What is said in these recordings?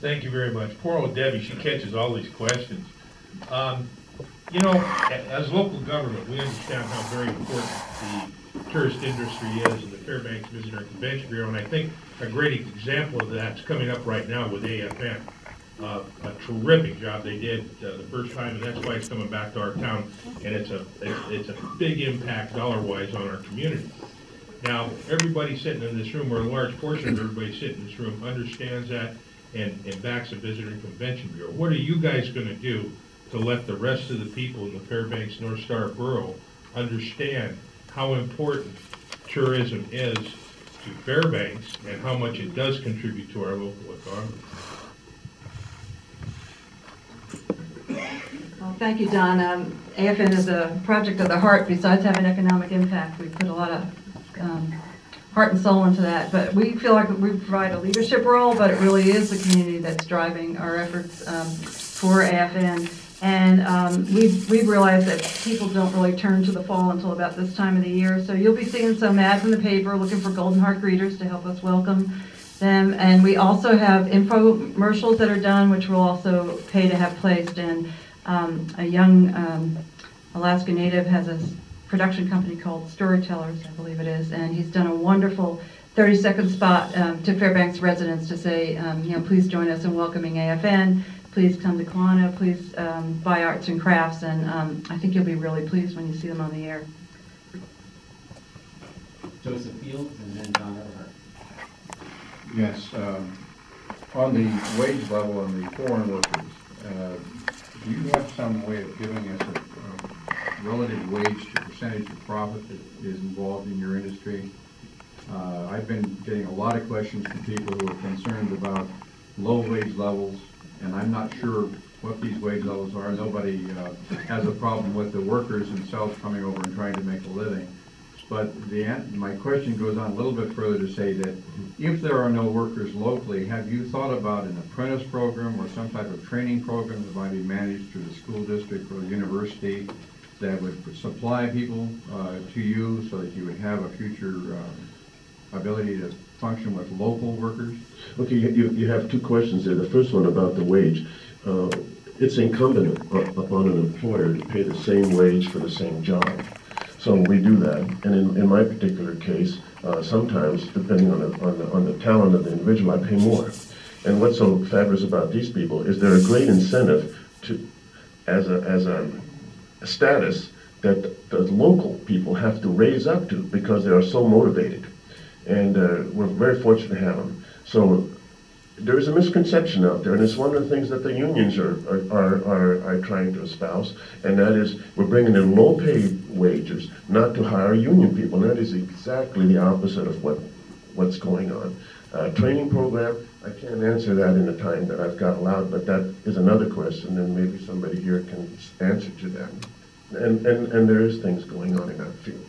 Thank you very much. Poor old Debbie, she catches all these questions. You know, as local government, we understand how very important the tourist industry is in the Fairbanks Visitor and Convention Bureau, and I think a great example of that's coming up right now with AFN. A terrific job they did the first time, and that's why it's coming back to our town, and it's a big impact dollar-wise on our community. Now, everybody sitting in this room, or a large portion of everybody sitting in this room, understands that and backs the Visitor and Convention Bureau. What are you guys going to do to let the rest of the people in the Fairbanks North Star Borough understand how important tourism is to Fairbanks and how much it does contribute to our local economy? Well, thank you, Don. AFN is a project of the heart. Besides having economic impact, we put a lot of heart and soul into that. But we feel like we provide a leadership role, but it really is the community that's driving our efforts for AFN. And we've realized that people don't really turn to the fall until about this time of the year. So you'll be seeing some ads in the paper looking for Golden Heart greeters to help us welcome them. And we also have infomercials that are done, which we'll also pay to have placed. And a young Alaska Native has a production company called Storytellers, I believe it is, and he's done a wonderful 30-second spot to Fairbanks residents to say, you know, please join us in welcoming AFN. Please come to Kelowna. Please buy arts and crafts, and I think you'll be really pleased when you see them on the air. Joseph Fields and then Don Everhart. Yes, on the wage level on the foreign workers, do you have some way of giving us a relative wage to percentage of profit that is involved in your industry? I've been getting a lot of questions from people who are concerned about low wage levels, and I'm not sure what these wage levels are. Nobody has a problem with the workers themselves coming over and trying to make a living. But my question goes on a little bit further to say that if there are no workers locally, have you thought about an apprentice program or some type of training program that might be managed through the school district or the university that would supply people to you so that you would have a future ability to function with local workers? Okay, you have two questions there. The first one about the wage. It's incumbent upon an employer to pay the same wage for the same job. So we do that, and in my particular case, sometimes, depending on the talent of the individual, I pay more. And what's so fabulous about these people is they're a great incentive to, as a status that the local people have to raise up to because they are so motivated. And we're very fortunate to have them. So there is a misconception out there, and it's one of the things that the unions are trying to espouse, and that is we're bringing in low-paid wages not to hire union people, and that is exactly the opposite of what's going on. Training program, I can't answer that in the time that I've got allowed, but that is another question, and maybe somebody here can answer to that. And there is things going on in that field.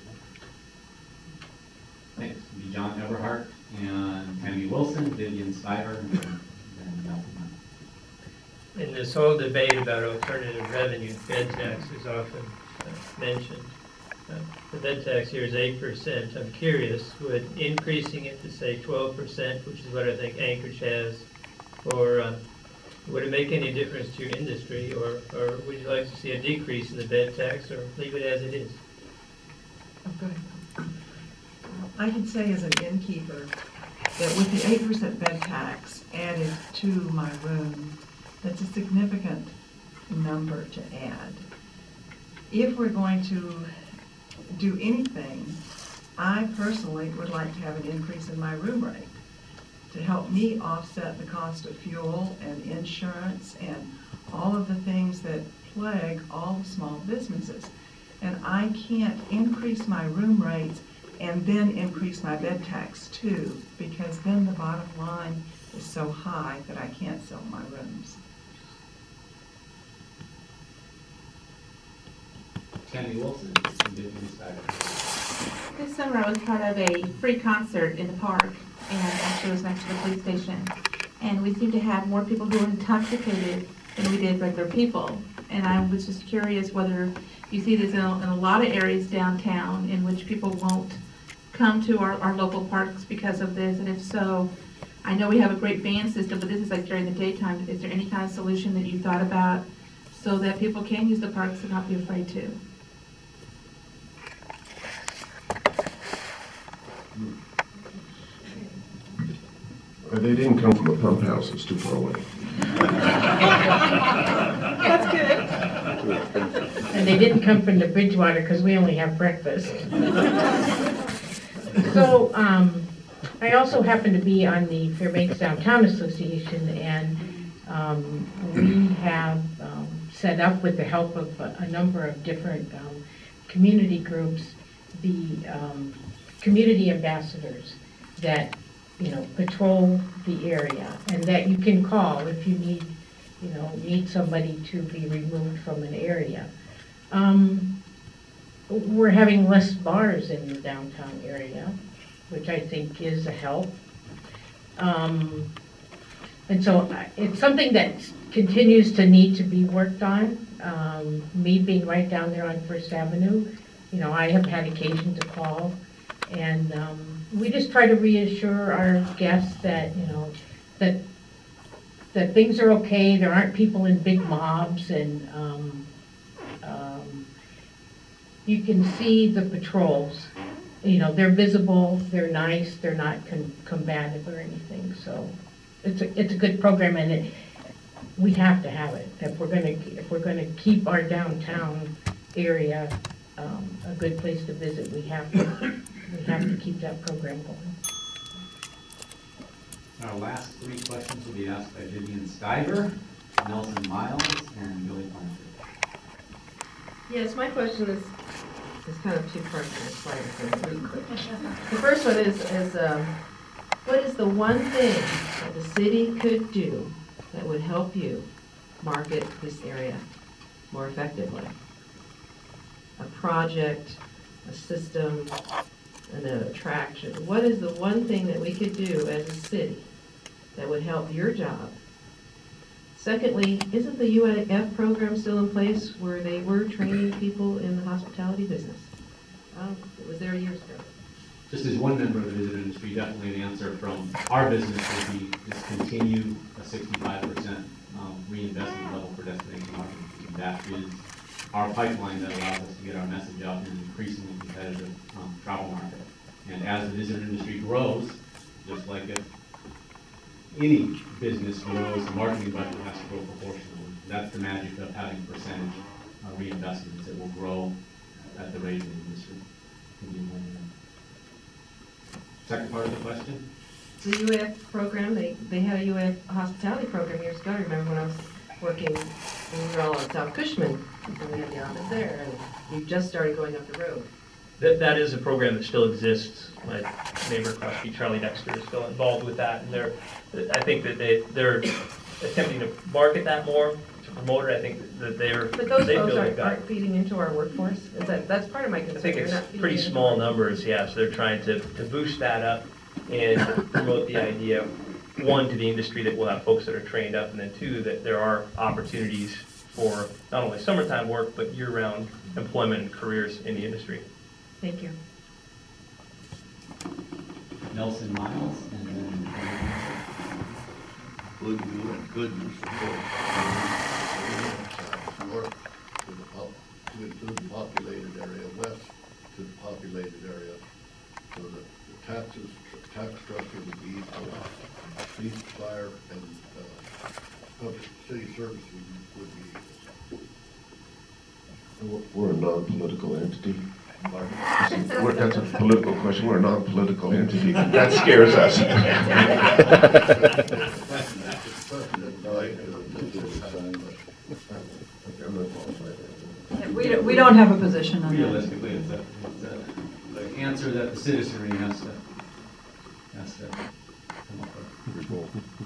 Thanks. John Everhart and Tammy Wilson, Vivian Stiver, and Nelson. In this whole debate about alternative revenue, bed tax is often mentioned. The bed tax here is 8%. I'm curious, would increasing it to say 12%, which is what I think Anchorage has, or would it make any difference to your industry, or would you like to see a decrease in the bed tax, or leave it as it is? Oh, go ahead. I can say as an innkeeper that with the 8% bed tax added to my room, that's a significant number to add. If we're going to do anything, I personally would like to have an increase in my room rate to help me offset the cost of fuel and insurance and all of the things that plague all the small businesses. And I can't increase my room rates and then increase my bed tax too, because then the bottom line is so high that I can't sell my rooms. Tammy Wilson and Vivian Stiver. This summer I was part of a free concert in the park, and actually it was next to the police station. And we seemed to have more people who were intoxicated than we did regular people. And I was just curious whether you see this in a lot of areas downtown in which people won't come to our local parks because of this, and if so, I know we have a great band system, but this is like during the daytime. Is there any kind of solution that you thought about so that people can use the parks and not be afraid to? They didn't come from a pump house, it's too far away. That's good. And they didn't come from the Bridgewater because we only have breakfast. So I also happen to be on the Fairbanks Downtown Association, and we have set up, with the help of a number of different community groups, the community ambassadors that patrol the area, and that you can call if you need somebody to be removed from an area. We're having less bars in the downtown area, which I think is a help. And so it's something that continues to need to be worked on. Me being right down there on First Avenue, I have had occasion to call, and we just try to reassure our guests that, that things are okay. There aren't people in big mobs, and you can see the patrols. They're visible, they're nice, they're not combative or anything. So it's a good program, and we have to have it if we're going to keep our downtown area a good place to visit. We have to keep that program going. Our last three questions will be asked by Vivian Stiver, Nelson Miles, and Billy Planter. Yes, my question is kind of two parts in this slide. The first one is what is the one thing that the city could do that would help you market this area more effectively? A project, a system, an attraction. What is the one thing that we could do as a city that would help your job? Secondly, isn't the UAF program still in place where they were training people in the hospitality business? It was there years ago. Just as one member of the visitor industry, definitely an answer from our business would be just continue a 65% reinvestment level for destination marketing. That is our pipeline that allows us to get our message out in an increasingly competitive travel market. And as the visitor industry grows, just like if any business grows, the marketing budget has to grow proportionally. That's the magic of having percentage reinvestments. It will grow at the rate of the industry. Second part of the question? The UAF program, they had a UAF hospitality program years ago. I remember when I was working, when we were all on South Cushman, and we had the office there, and we just started going up the road. That is a program that still exists. My neighbor across the street, Charlie Dexter, is still involved with that, and I think that they're attempting to market that more, to promote it. I think that But those folks aren't feeding into our workforce. That's part of my concern. I think it's pretty small numbers, yes. They're trying to boost that up and promote the idea, one, to the industry that we'll have folks that are trained up, and then two, that there are opportunities for not only summertime work, but year-round employment and careers in the industry. Thank you. Nelson Miles, and then Would you and could you support north to the populated area, west to the populated area, so that the tax structure would be equal, police, fire, and public city service would be equal? We're a non-political entity. That's a political question. We're a non-political entity. That scares us. We don't have a position on that. realistically, it's an answer that the citizenry has to come up with.